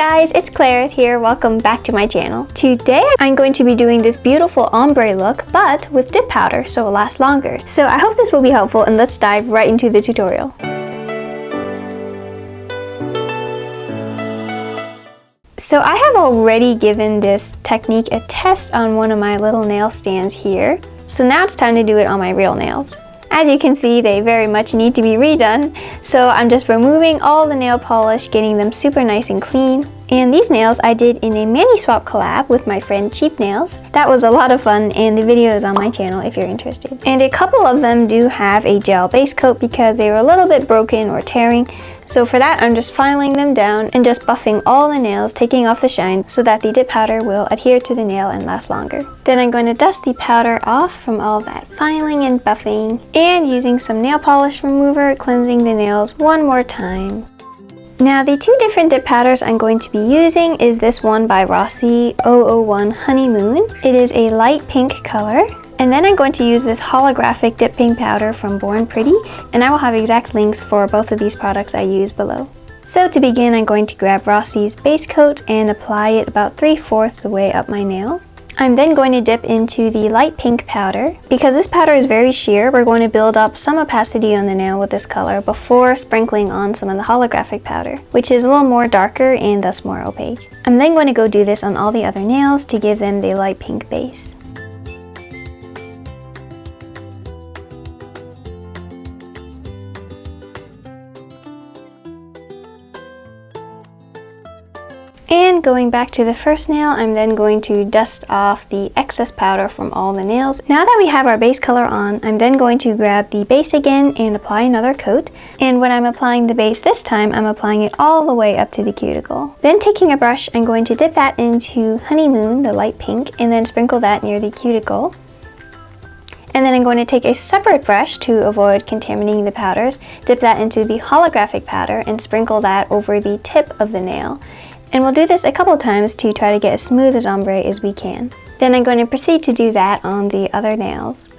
guys, it's Claire here. Welcome back to my channel. Today I'm going to be doing this beautiful ombre look, but with dip powder so it'll last longer. So I hope this will be helpful, and let's dive right into the tutorial. So I have already given this technique a test on one of my little nail stands here. So now it's time to do it on my real nails. As you can see, they very much need to be redone, so I'm just removing all the nail polish, getting them super nice and clean. And these nails I did in a mani swap collab with my friend Cheap Nails. That was a lot of fun, and the video is on my channel if you're interested. And a couple of them do have a gel base coat because they were a little bit broken or tearing. So for that, I'm just filing them down and just buffing all the nails, taking off the shine so that the dip powder will adhere to the nail and last longer. Then I'm going to dust the powder off from all that filing and buffing, and using some nail polish remover, cleansing the nails one more time. Now the two different dip powders I'm going to be using is this one by Rossi 001 Honeymoon. It is a light pink color. And then I'm going to use this holographic dip paint powder from Born Pretty, and I will have exact links for both of these products I use below. So to begin, I'm going to grab Rossi's base coat and apply it about 3/4 the way up my nail. I'm then going to dip into the light pink powder. Because this powder is very sheer, we're going to build up some opacity on the nail with this color before sprinkling on some of the holographic powder, which is a little more darker and thus more opaque. I'm then going to go do this on all the other nails to give them the light pink base. And going back to the first nail, I'm then going to dust off the excess powder from all the nails. Now that we have our base color on, I'm then going to grab the base again and apply another coat. And when I'm applying the base this time, I'm applying it all the way up to the cuticle. Then taking a brush, I'm going to dip that into Honeymoon, the light pink, and then sprinkle that near the cuticle. And then I'm going to take a separate brush to avoid contaminating the powders, dip that into the holographic powder, and sprinkle that over the tip of the nail. And we'll do this a couple times to try to get as smooth as ombre as we can. Then I'm going to proceed to do that on the other nails.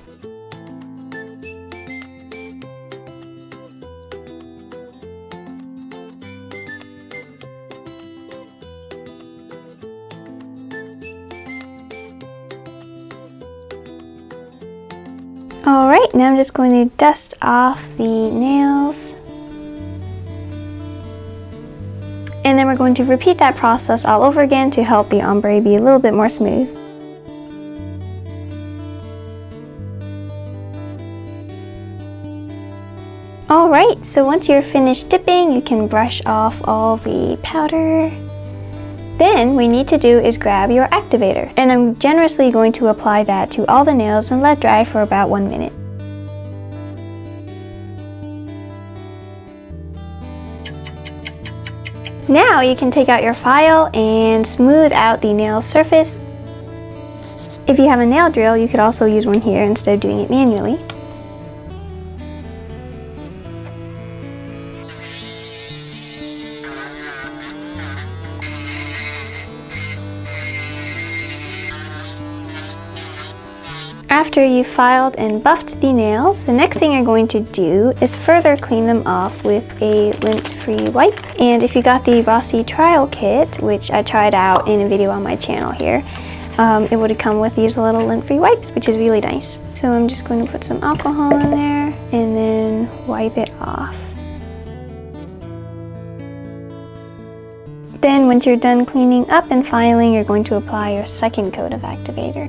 Alright, now I'm just going to dust off the nails. And then we're going to repeat that process all over again to help the ombre be a little bit more smooth. Alright, so once you're finished dipping, you can brush off all the powder. Then what we need to do is grab your activator. And I'm generously going to apply that to all the nails and let dry for about 1 minute. Now you can take out your file and smooth out the nail surface. If you have a nail drill, you could also use one here instead of doing it manually. After you've filed and buffed the nails, the next thing you're going to do is further clean them off with a lint-free wipe. And if you got the Rossi trial kit, which I tried out in a video on my channel here, it would have come with these little lint-free wipes, which is really nice. So I'm just going to put some alcohol in there and then wipe it off. Then once you're done cleaning up and filing, you're going to apply your second coat of activator.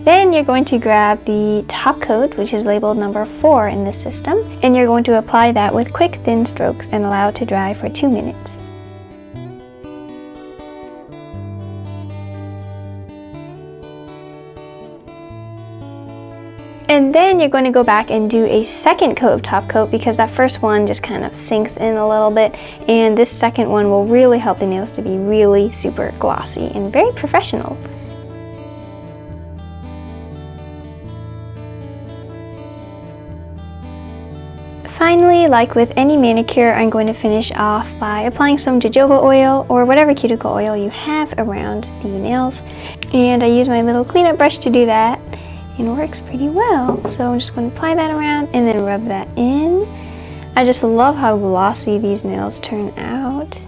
Then you're going to grab the top coat, which is labeled number 4 in this system, and you're going to apply that with quick thin strokes and allow it to dry for 2 minutes. And then you're going to go back and do a second coat of top coat because that first one just kind of sinks in a little bit, and this second one will really help the nails to be really super glossy and very professional. Finally, like with any manicure, I'm going to finish off by applying some jojoba oil or whatever cuticle oil you have around the nails. And I use my little cleanup brush to do that, and it works pretty well. So I'm just going to apply that around and then rub that in. I just love how glossy these nails turn out.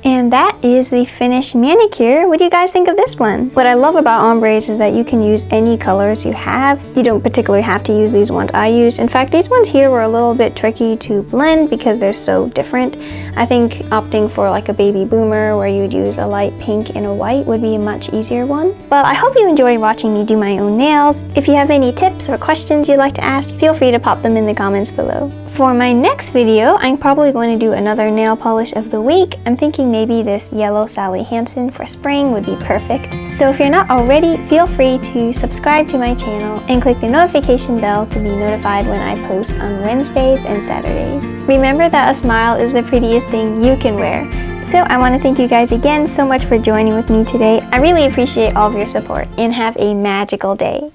And that is the finished manicure. What do you guys think of this one? What I love about ombres is that you can use any colors you have. You don't particularly have to use these ones I used. In fact, these ones here were a little bit tricky to blend because they're so different. I think opting for like a baby boomer where you'd use a light pink and a white would be a much easier one. Well, I hope you enjoyed watching me do my own nails. If you have any tips or questions you'd like to ask, feel free to pop them in the comments below. For my next video, I'm probably going to do another nail polish of the week. I'm thinking maybe this yellow Sally Hansen for spring would be perfect. So if you're not already, feel free to subscribe to my channel and click the notification bell to be notified when I post on Wednesdays and Saturdays. Remember that a smile is the prettiest thing you can wear. So I want to thank you guys again so much for joining with me today. I really appreciate all of your support and have a magical day.